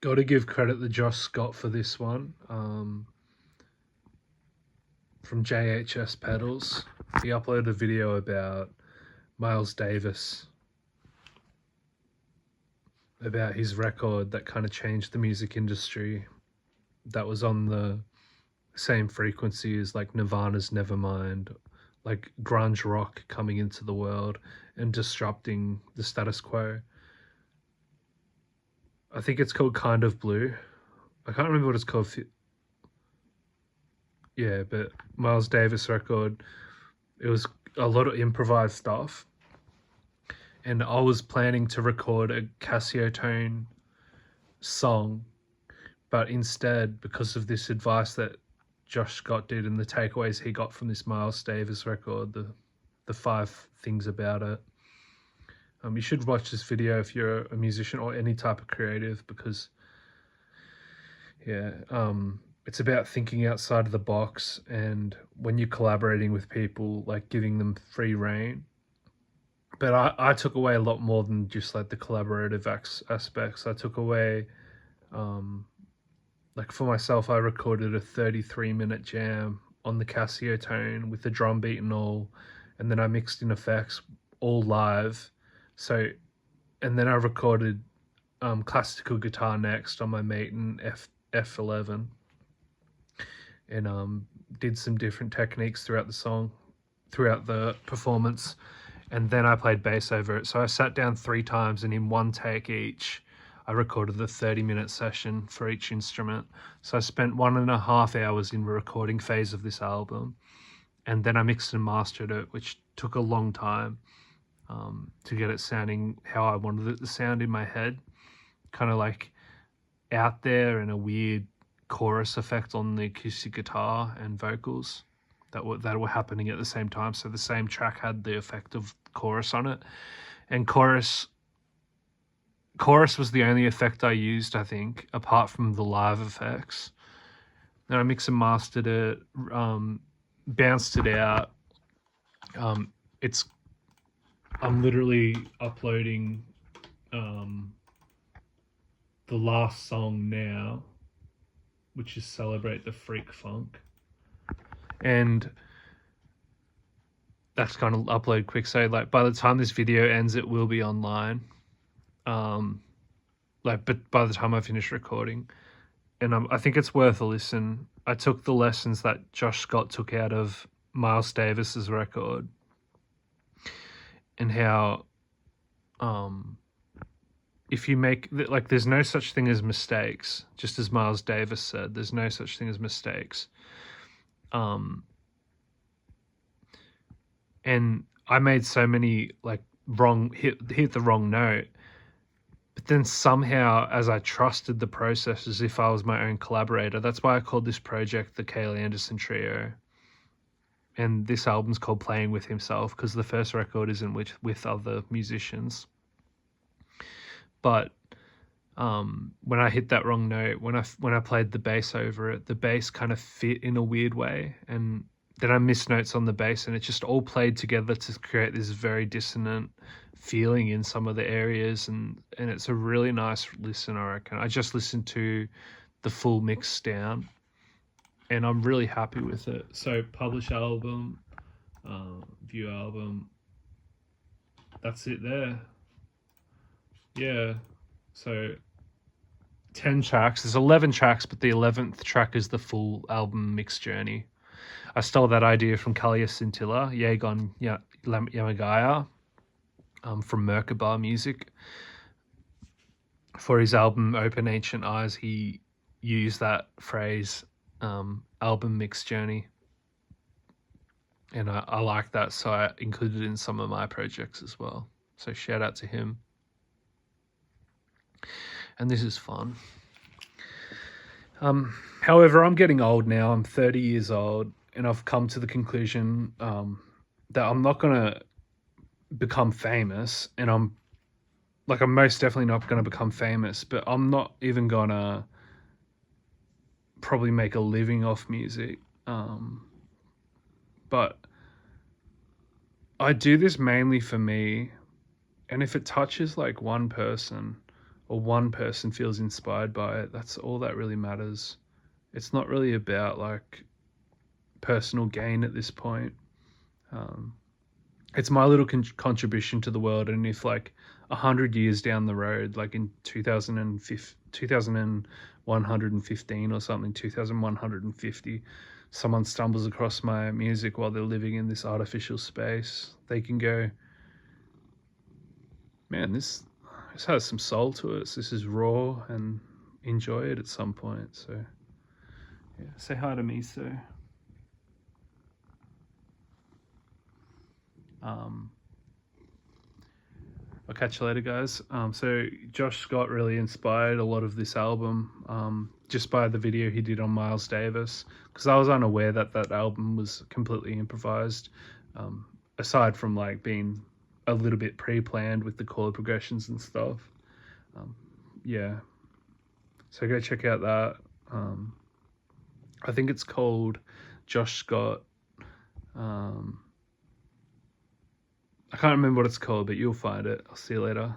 Got to give credit to Josh Scott for this one. From JHS Pedals, he uploaded a video about Miles Davis, about his record that kind of changed the music industry, that was on the same frequency as like Nirvana's Nevermind, like grunge rock coming into the world and disrupting the status quo. I think it's called Kind of Blue. I can't remember what it's called. Yeah, but Miles Davis record, it was a lot of improvised stuff. And I was planning to record a Casio tone song, but instead, because of this advice that Josh Scott did and the takeaways he got from this Miles Davis record, the 5 things about it. You should watch this video if you're a musician or any type of creative, because it's about thinking outside of the box, and when you're collaborating with people, like giving them free reign. But I took away a lot more than just like the collaborative aspects. I took away, like for myself, I recorded a 33-minute jam on the Casio tone with the drum beat and all, and then I mixed in effects all live. So, and then I recorded classical guitar next on my Maton F11, and did some different techniques throughout the performance, and then I played bass over it. So I sat down 3 times, and in one take each, I recorded the 30-minute session for each instrument. So I spent 1.5 hours in the recording phase of this album, and then I mixed and mastered it, which took a long time to get it sounding how I wanted it to sound in my head, kind of like out there, and a weird chorus effect on the acoustic guitar and vocals that were happening at the same time. So the same track had the effect of chorus on it, and chorus was the only effect I used, I think, apart from the live effects. Then I mixed and mastered it, bounced it out. I'm literally uploading the last song now, which is Celebrate the Freak Funk. And that's going to upload quick. So like by the time this video ends, it will be online. But by the time I finish recording, and I think it's worth a listen. I took the lessons that Josh Scott took out of Miles Davis's record, and how if you make, like, there's no such thing as mistakes, just as Miles Davis said, there's no such thing as mistakes. And I made so many like hit the wrong note, but then somehow, as I trusted the process as if I was my own collaborator, that's why I called this project the Cale Anderson Trio. And this album's called Playing With Himself, because the first record isn't with other musicians. But when I hit that wrong note, when I played the bass over it, the bass kind of fit in a weird way, and then I missed notes on the bass, and it just all played together to create this very dissonant feeling in some of the areas, and it's a really nice listen, I reckon. I just listened to the full mix down, and I'm really happy with it. So publish album, view album, that's it there. Yeah, so 10 tracks. There's 11 tracks, but the 11th track is the full album mix journey. I stole that idea from Kalia Scintilla, Yegon Yamagaya, from Merkaba Music. For his album Open Ancient Eyes, he used that phrase, album mix journey. And I like that, so I included it in some of my projects as well. So shout out to him. And this is fun. However, I'm getting old now. I'm 30 years old, and I've come to the conclusion that I'm not going to become famous, and I'm most definitely not going to become famous, but I'm not even going to probably make a living off music. But I do this mainly for me, and if it touches like one person or one person feels inspired by it, that's all that really matters. It's not really about like personal gain at this point. Um, it's my little contribution to the world. And if like 100 years down the road, like in 2115 or something, 2150, someone stumbles across my music while they're living in this artificial space, they can go, man, this has some soul to it. This is raw, and enjoy it at some point. So yeah, say hi to me. So I'll catch you later, guys. So Josh Scott really inspired a lot of this album, just by the video he did on Miles Davis, because I was unaware that that album was completely improvised, aside from like being a little bit pre-planned with the chord progressions and stuff. Yeah, so go check out that. I think it's called Josh Scott. I can't remember what it's called, but you'll find it. I'll see you later.